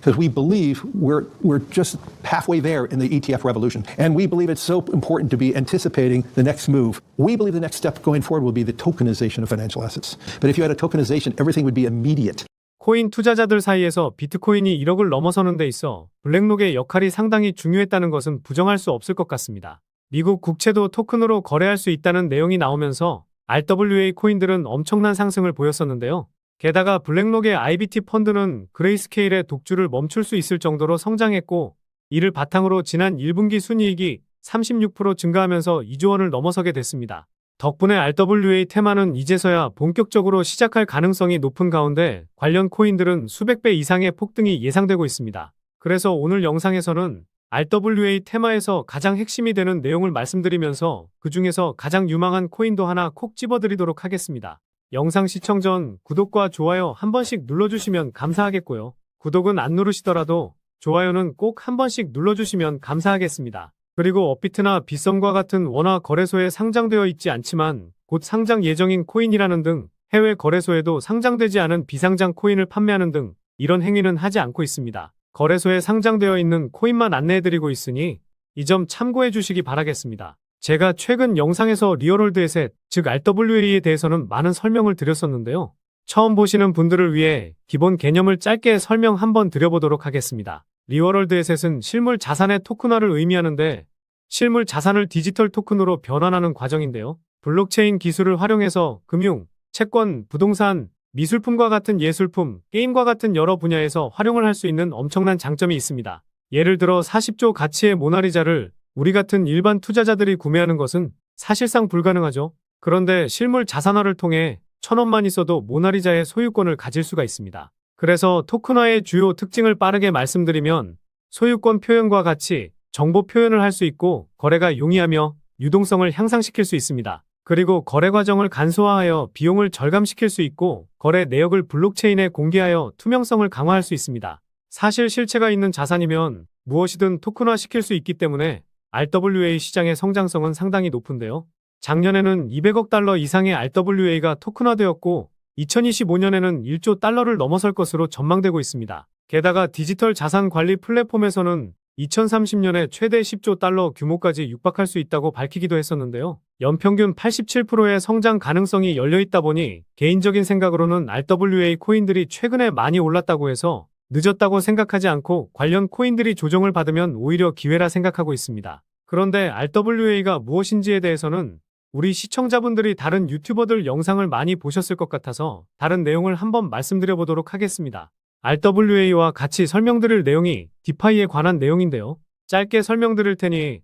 because we believe we're just halfway there in the ETF revolution. And we believe it's so important to be anticipating the next move. We believe the next step going forward will be the tokenization of financial assets. But if you had a tokenization, everything would be immediate. 코인 투자자들 사이에서 비트코인이 1억을 넘어서는 데 있어 블랙록의 역할이 상당히 중요했다는 것은 부정할 수 없을 것 같습니다. 미국 국채도 토큰으로 거래할 수 있다는 내용이 나오면서 RWA 코인들은 엄청난 상승을 보였었는데요. 게다가 블랙록의 IBT 펀드는 그레이스케일의 독주를 멈출 수 있을 정도로 성장했고, 이를 바탕으로 지난 1분기 순이익이 36% 증가하면서 2조 원을 넘어서게 됐습니다. 덕분에 RWA 테마는 이제서야 본격적으로 시작할 가능성이 높은 가운데 관련 코인들은 수백 배 이상의 폭등이 예상되고 있습니다. 그래서 오늘 영상에서는 RWA 테마에서 가장 핵심이 되는 내용을 말씀드리면서 그 중에서 가장 유망한 코인도 하나 콕 집어드리도록 하겠습니다. 영상 시청 전 구독과 좋아요 한 번씩 눌러주시면 감사하겠고요. 구독은 안 누르시더라도 좋아요는 꼭 한 번씩 눌러주시면 감사하겠습니다. 그리고 업비트나 빗썸과 같은 원화 거래소에 상장되어 있지 않지만 곧 상장 예정인 코인이라는 등 해외 거래소에도 상장되지 않은 비상장 코인을 판매하는 등 이런 행위는 하지 않고 있습니다. 거래소에 상장되어 있는 코인만 안내해드리고 있으니 이 점 참고해 주시기 바라겠습니다. 제가 최근 영상에서 리얼월드 에셋, 즉 RWA에 대해서는 많은 설명을 드렸었는데요. 처음 보시는 분들을 위해 기본 개념을 짧게 설명 한번 드려보도록 하겠습니다. 리얼월드 에셋은 실물 자산의 토큰화를 의미하는데 실물 자산을 디지털 토큰으로 변환하는 과정인데요. 블록체인 기술을 활용해서 금융, 채권, 부동산, 미술품과 같은 예술품, 게임과 같은 여러 분야에서 활용을 할 수 있는 엄청난 장점이 있습니다. 예를 들어 40조 가치의 모나리자를 우리 같은 일반 투자자들이 구매하는 것은 사실상 불가능하죠. 그런데 실물 자산화를 통해 1,000원만 있어도 모나리자의 소유권을 가질 수가 있습니다. 그래서 토큰화의 주요 특징을 빠르게 말씀드리면 소유권 표현과 같이 정보 표현을 할 수 있고 거래가 용이하며 유동성을 향상시킬 수 있습니다. 그리고 거래 과정을 간소화하여 비용을 절감시킬 수 있고 거래 내역을 블록체인에 공개하여 투명성을 강화할 수 있습니다. 사실 실체가 있는 자산이면 무엇이든 토큰화 시킬 수 있기 때문에 RWA 시장의 성장성은 상당히 높은데요. 작년에는 200억 달러 이상의 RWA가 토큰화되었고 2025년에는 1조 달러를 넘어설 것으로 전망되고 있습니다. 게다가 디지털 자산 관리 플랫폼에서는 2030년에 최대 10조 달러 규모까지 육박할 수 있다고 밝히기도 했었는데요. 연평균 87%의 성장 가능성이 열려있다 보니 개인적인 생각으로는 RWA 코인들이 최근에 많이 올랐다고 해서 늦었다고 생각하지 않고 관련 코인들이 조정을 받으면 오히려 기회라 생각하고 있습니다. 그런데 RWA가 무엇인지에 대해서는 우리 시청자분들이 다른 유튜버들 영상을 많이 보셨을 것 같아서 다른 내용을 한번 말씀드려보도록 하겠습니다. RWA와 같이 설명드릴 내용이 디파이에 관한 내용인데요. 짧게 설명드릴 테니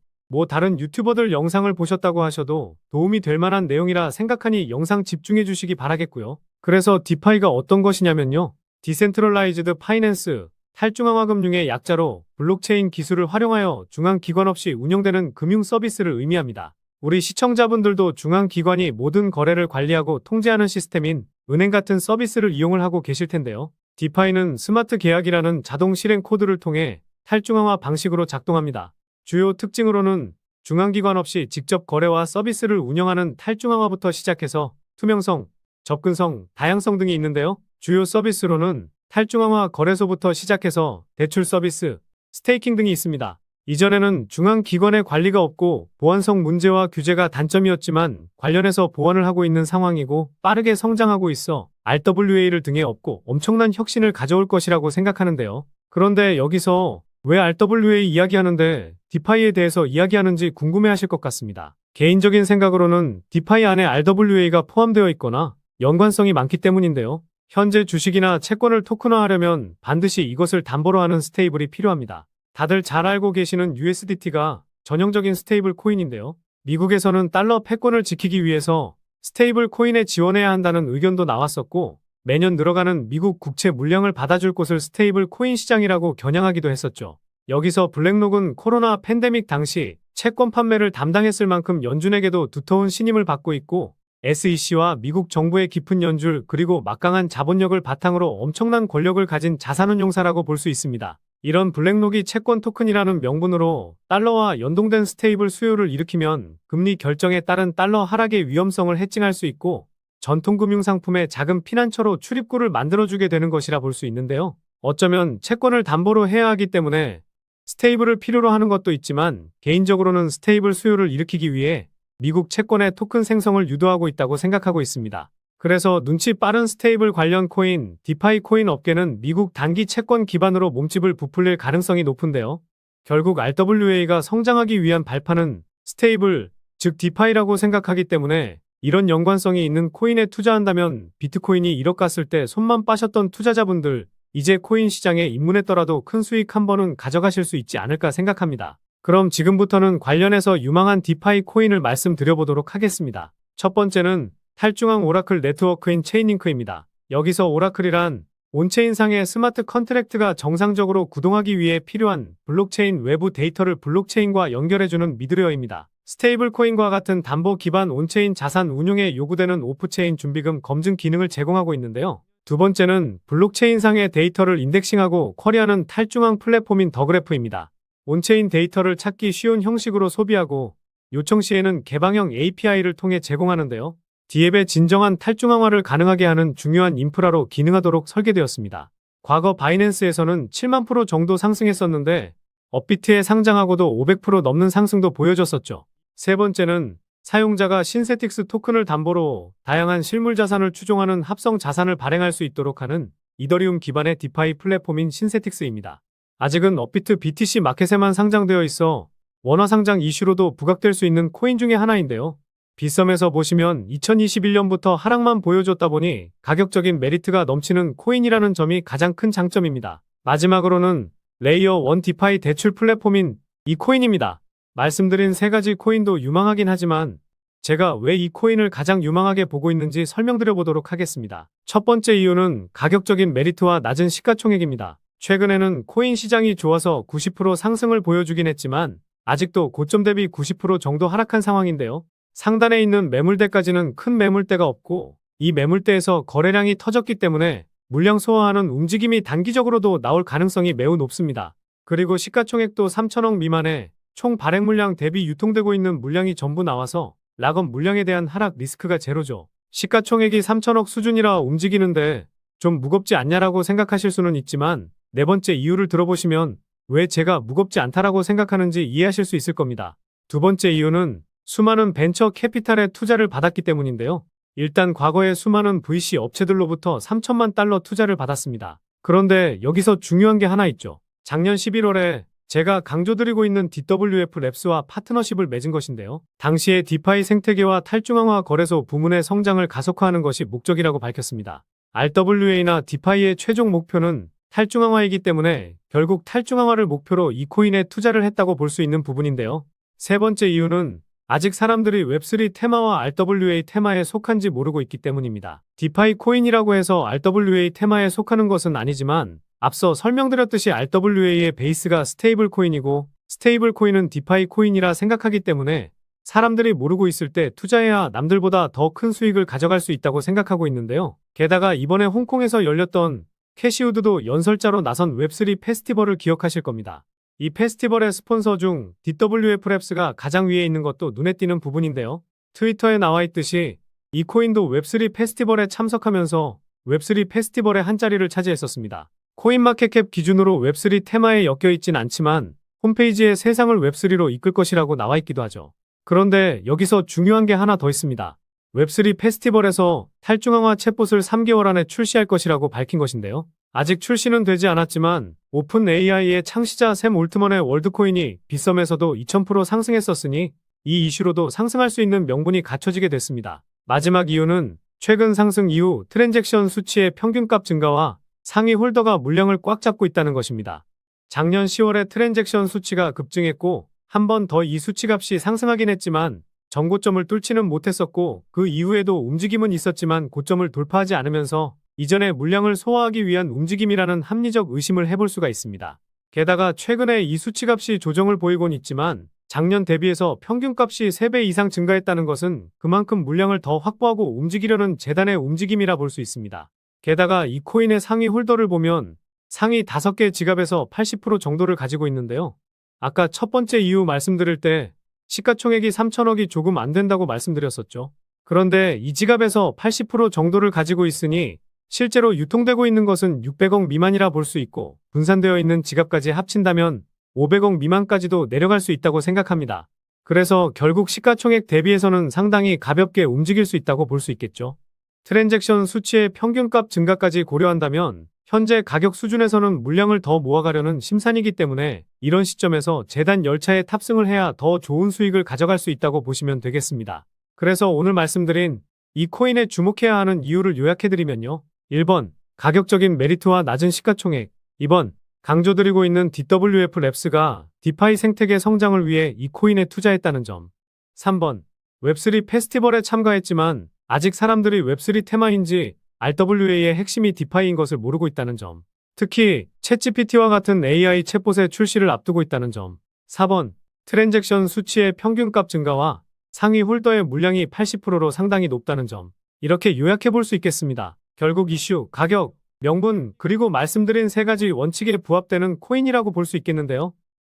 다른 유튜버들 영상을 보셨다고 하셔도 도움이 될 만한 내용이라 생각하니 영상 집중해 주시기 바라겠고요. 그래서 디파이가 어떤 것이냐면요. 디센트럴라이즈드 파이낸스, 탈중앙화금융의 약자로 블록체인 기술을 활용하여 중앙기관 없이 운영되는 금융 서비스를 의미합니다. 우리 시청자분들도 중앙기관이 모든 거래를 관리하고 통제하는 시스템인 은행 같은 서비스를 이용을 하고 계실 텐데요. 디파이는 스마트 계약이라는 자동 실행 코드를 통해 탈중앙화 방식으로 작동합니다. 주요 특징으로는 중앙기관 없이 직접 거래와 서비스를 운영하는 탈중앙화부터 시작해서 투명성, 접근성, 다양성 등이 있는데요. 주요 서비스로는 탈중앙화 거래소부터 시작해서 대출 서비스, 스테이킹 등이 있습니다. 이전에는 중앙기관의 관리가 없고 보안성 문제와 규제가 단점이었지만 관련해서 보완을 하고 있는 상황이고 빠르게 성장하고 있어 RWA를 등에 업고 엄청난 혁신을 가져올 것이라고 생각하는데요. 그런데 여기서 왜 RWA 이야기하는데 디파이에 대해서 이야기하는지 궁금해하실 것 같습니다. 개인적인 생각으로는 디파이 안에 RWA가 포함되어 있거나 연관성이 많기 때문인데요. 현재 주식이나 채권을 토큰화하려면 반드시 이것을 담보로 하는 스테이블이 필요합니다. 다들 잘 알고 계시는 USDT가 전형적인 스테이블 코인인데요. 미국에서는 달러 패권을 지키기 위해서 스테이블 코인에 지원해야 한다는 의견도 나왔었고 매년 늘어가는 미국 국채 물량을 받아줄 곳을 스테이블 코인 시장이라고 겨냥하기도 했었죠. 여기서 블랙록은 코로나 팬데믹 당시 채권 판매를 담당했을 만큼 연준에게도 두터운 신임을 받고 있고 SEC와 미국 정부의 깊은 연줄 그리고 막강한 자본력을 바탕으로 엄청난 권력을 가진 자산운용사라고 볼 수 있습니다. 이런 블랙록이 채권 토큰이라는 명분으로 달러와 연동된 스테이블 수요를 일으키면 금리 결정에 따른 달러 하락의 위험성을 해칭할 수 있고 전통금융상품의 작은 피난처로 출입구를 만들어주게 되는 것이라 볼 수 있는데요. 어쩌면 채권을 담보로 해야 하기 때문에 스테이블을 필요로 하는 것도 있지만 개인적으로는 스테이블 수요를 일으키기 위해 미국 채권의 토큰 생성을 유도하고 있다고 생각하고 있습니다. 그래서 눈치 빠른 스테이블 관련 코인, 디파이 코인 업계는 미국 단기 채권 기반으로 몸집을 부풀릴 가능성이 높은데요. 결국 RWA가 성장하기 위한 발판은 스테이블, 즉 디파이라고 생각하기 때문에 이런 연관성이 있는 코인에 투자한다면 비트코인이 1억 갔을 때 손만 빠셨던 투자자분들 이제 코인 시장에 입문했더라도 큰 수익 한 번은 가져가실 수 있지 않을까 생각합니다. 그럼 지금부터는 관련해서 유망한 디파이 코인을 말씀드려보도록 하겠습니다. 첫 번째는 탈중앙 오라클 네트워크인 체인링크입니다. 여기서 오라클이란 온체인상의 스마트 컨트랙트가 정상적으로 구동하기 위해 필요한 블록체인 외부 데이터를 블록체인과 연결해주는 미드웨어입니다. 스테이블 코인과 같은 담보 기반 온체인 자산 운용에 요구되는 오프체인 준비금 검증 기능을 제공하고 있는데요. 두 번째는 블록체인상의 데이터를 인덱싱하고 쿼리하는 탈중앙 플랫폼인 더그래프입니다. 온체인 데이터를 찾기 쉬운 형식으로 소비하고 요청 시에는 개방형 API를 통해 제공하는데요. 디앱의 진정한 탈중앙화를 가능하게 하는 중요한 인프라로 기능하도록 설계되었습니다. 과거 바이낸스에서는 7만 프로 정도 상승했었는데 업비트에 상장하고도 500% 넘는 상승도 보여줬었죠. 세 번째는 사용자가 신세틱스 토큰을 담보로 다양한 실물 자산을 추종하는 합성 자산을 발행할 수 있도록 하는 이더리움 기반의 디파이 플랫폼인 신세틱스입니다. 아직은 업비트 BTC 마켓에만 상장되어 있어 원화 상장 이슈로도 부각될 수 있는 코인 중에 하나인데요. 빗썸에서 보시면 2021년부터 하락만 보여줬다 보니 가격적인 메리트가 넘치는 코인이라는 점이 가장 큰 장점입니다. 마지막으로는 레이어 1 디파이 대출 플랫폼인 이 코인입니다. 말씀드린 세 가지 코인도 유망하긴 하지만 제가 왜 이 코인을 가장 유망하게 보고 있는지 설명드려 보도록 하겠습니다. 첫 번째 이유는 가격적인 메리트와 낮은 시가총액입니다. 최근에는 코인 시장이 좋아서 90% 상승을 보여주긴 했지만 아직도 고점 대비 90% 정도 하락한 상황인데요. 상단에 있는 매물대까지는 큰 매물대가 없고 이 매물대에서 거래량이 터졌기 때문에 물량 소화하는 움직임이 단기적으로도 나올 가능성이 매우 높습니다. 그리고 시가총액도 3천억 미만에 총 발행 물량 대비 유통되고 있는 물량이 전부 나와서 락업 물량에 대한 하락 리스크가 제로죠. 시가총액이 3천억 수준이라 움직이는데 좀 무겁지 않냐라고 생각하실 수는 있지만 네 번째 이유를 들어보시면 왜 제가 무겁지 않다라고 생각하는지 이해하실 수 있을 겁니다. 두 번째 이유는 수많은 벤처 캐피탈의 투자를 받았기 때문인데요. 일단 과거에 수많은 VC 업체들로부터 3천만 달러 투자를 받았습니다. 그런데 여기서 중요한 게 하나 있죠. 작년 11월에 제가 강조드리고 있는 DWF 랩스와 파트너십을 맺은 것인데요. 당시에 디파이 생태계와 탈중앙화 거래소 부문의 성장을 가속화하는 것이 목적이라고 밝혔습니다. RWA나 디파이의 최종 목표는 탈중앙화이기 때문에 결국 탈중앙화를 목표로 이 코인에 투자를 했다고 볼 수 있는 부분인데요. 세 번째 이유는 아직 사람들이 웹3 테마와 RWA 테마에 속한지 모르고 있기 때문입니다. 디파이 코인이라고 해서 RWA 테마에 속하는 것은 아니지만 앞서 설명드렸듯이 RWA의 베이스가 스테이블 코인이고 스테이블 코인은 디파이 코인이라 생각하기 때문에 사람들이 모르고 있을 때 투자해야 남들보다 더 큰 수익을 가져갈 수 있다고 생각하고 있는데요. 게다가 이번에 홍콩에서 열렸던 캐시우드도 연설자로 나선 웹3 페스티벌을 기억하실 겁니다. 이 페스티벌의 스폰서 중 DWF 랩스가 가장 위에 있는 것도 눈에 띄는 부분인데요. 트위터에 나와 있듯이 이 코인도 웹3 페스티벌에 참석하면서 웹3 페스티벌의 한 자리를 차지했었습니다. 코인마켓캡 기준으로 웹3 테마에 엮여 있진 않지만 홈페이지에 세상을 웹3로 이끌 것이라고 나와 있기도 하죠. 그런데 여기서 중요한 게 하나 더 있습니다. 웹3 페스티벌에서 탈중앙화 챗봇을 3개월 안에 출시할 것이라고 밝힌 것인데요. 아직 출시는 되지 않았지만 오픈 AI의 창시자 샘 올트먼의 월드코인이 빗썸에서도 2000% 상승했었으니 이 이슈로도 상승할 수 있는 명분이 갖춰지게 됐습니다. 마지막 이유는 최근 상승 이후 트랜잭션 수치의 평균값 증가와 상위 홀더가 물량을 꽉 잡고 있다는 것입니다. 작년 10월에 트랜잭션 수치가 급증했고 한 번 더 이 수치값이 상승하긴 했지만 전고점을 뚫지는 못했었고 그 이후에도 움직임은 있었지만 고점을 돌파하지 않으면서 이전의 물량을 소화하기 위한 움직임이라는 합리적 의심을 해볼 수가 있습니다. 게다가 최근에 이 수치값이 조정을 보이곤 있지만 작년 대비해서 평균값이 3배 이상 증가했다는 것은 그만큼 물량을 더 확보하고 움직이려는 재단의 움직임이라 볼 수 있습니다. 게다가 이 코인의 상위 홀더를 보면 상위 5개 지갑에서 80% 정도를 가지고 있는데요. 아까 첫 번째 이유 말씀드릴 때 시가총액이 3천억이 조금 안 된다고 말씀드렸었죠. 그런데 이 지갑에서 80% 정도를 가지고 있으니 실제로 유통되고 있는 것은 600억 미만이라 볼 수 있고 분산되어 있는 지갑까지 합친다면 500억 미만까지도 내려갈 수 있다고 생각합니다. 그래서 결국 시가총액 대비해서는 상당히 가볍게 움직일 수 있다고 볼 수 있겠죠. 트랜잭션 수치의 평균값 증가까지 고려한다면 현재 가격 수준에서는 물량을 더 모아가려는 심산이기 때문에 이런 시점에서 재단 열차에 탑승을 해야 더 좋은 수익을 가져갈 수 있다고 보시면 되겠습니다. 그래서 오늘 말씀드린 이 코인에 주목해야 하는 이유를 요약해드리면요. 1번, 가격적인 메리트와 낮은 시가총액. 2번, 강조드리고 있는 DWF 랩스가 디파이 생태계 성장을 위해 이 코인에 투자했다는 점. 3번, 웹3 페스티벌에 참가했지만 아직 사람들이 웹3 테마인지 RWA의 핵심이 디파이인 것을 모르고 있다는 점. 특히 챗GPT와 같은 AI 챗봇의 출시를 앞두고 있다는 점. 4번, 트랜잭션 수치의 평균값 증가와 상위 홀더의 물량이 80%로 상당히 높다는 점. 이렇게 요약해 볼 수 있겠습니다. 결국 이슈, 가격, 명분, 그리고 말씀드린 세 가지 원칙에 부합되는 코인이라고 볼 수 있겠는데요.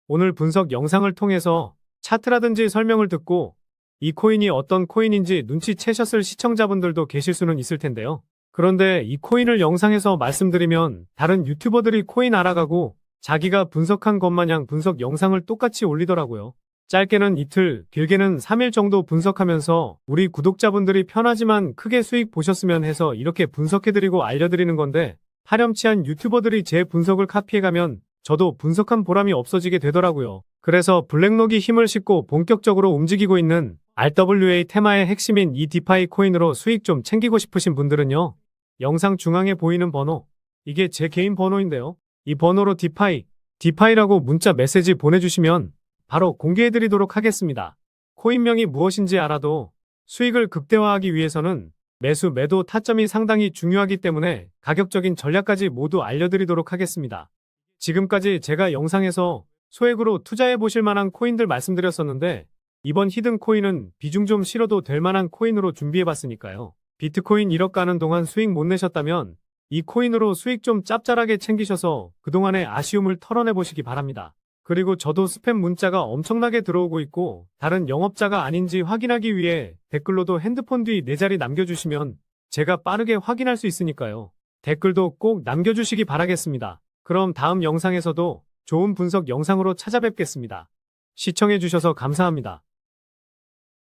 오늘 분석 영상을 통해서 차트라든지 설명을 듣고 이 코인이 어떤 코인인지 눈치채셨을 시청자분들도 계실 수는 있을 텐데요. 그런데 이 코인을 영상에서 말씀드리면 다른 유튜버들이 코인 알아가고 자기가 분석한 것 마냥 분석 영상을 똑같이 올리더라고요. 짧게는 이틀, 길게는 3일 정도 분석하면서 우리 구독자분들이 편하지만 크게 수익 보셨으면 해서 이렇게 분석해드리고 알려드리는 건데 파렴치한 유튜버들이 제 분석을 카피해가면 저도 분석한 보람이 없어지게 되더라고요. 그래서 블랙록이 힘을 싣고 본격적으로 움직이고 있는 RWA 테마의 핵심인 이 디파이 코인으로 수익 좀 챙기고 싶으신 분들은요. 영상 중앙에 보이는 번호, 이게 제 개인 번호인데요. 이 번호로 디파이라고 문자 메시지 보내주시면 바로 공개해드리도록 하겠습니다. 코인명이 무엇인지 알아도 수익을 극대화하기 위해서는 매수, 매도 타점이 상당히 중요하기 때문에 가격적인 전략까지 모두 알려드리도록 하겠습니다. 지금까지 제가 영상에서 소액으로 투자해보실 만한 코인들 말씀드렸었는데 이번 히든 코인은 비중 좀 실어도 될 만한 코인으로 준비해봤으니까요. 비트코인 1억 가는 동안 수익 못 내셨다면 이 코인으로 수익 좀 짭짤하게 챙기셔서 그동안의 아쉬움을 털어내보시기 바랍니다. 그리고 저도 스팸 문자가 엄청나게 들어오고 있고 다른 영업자가 아닌지 확인하기 위해 댓글로도 핸드폰 뒤 4자리 남겨주시면 제가 빠르게 확인할 수 있으니까요. 댓글도 꼭 남겨주시기 바라겠습니다. 그럼 다음 영상에서도 좋은 분석 영상으로 찾아뵙겠습니다. 시청해주셔서 감사합니다.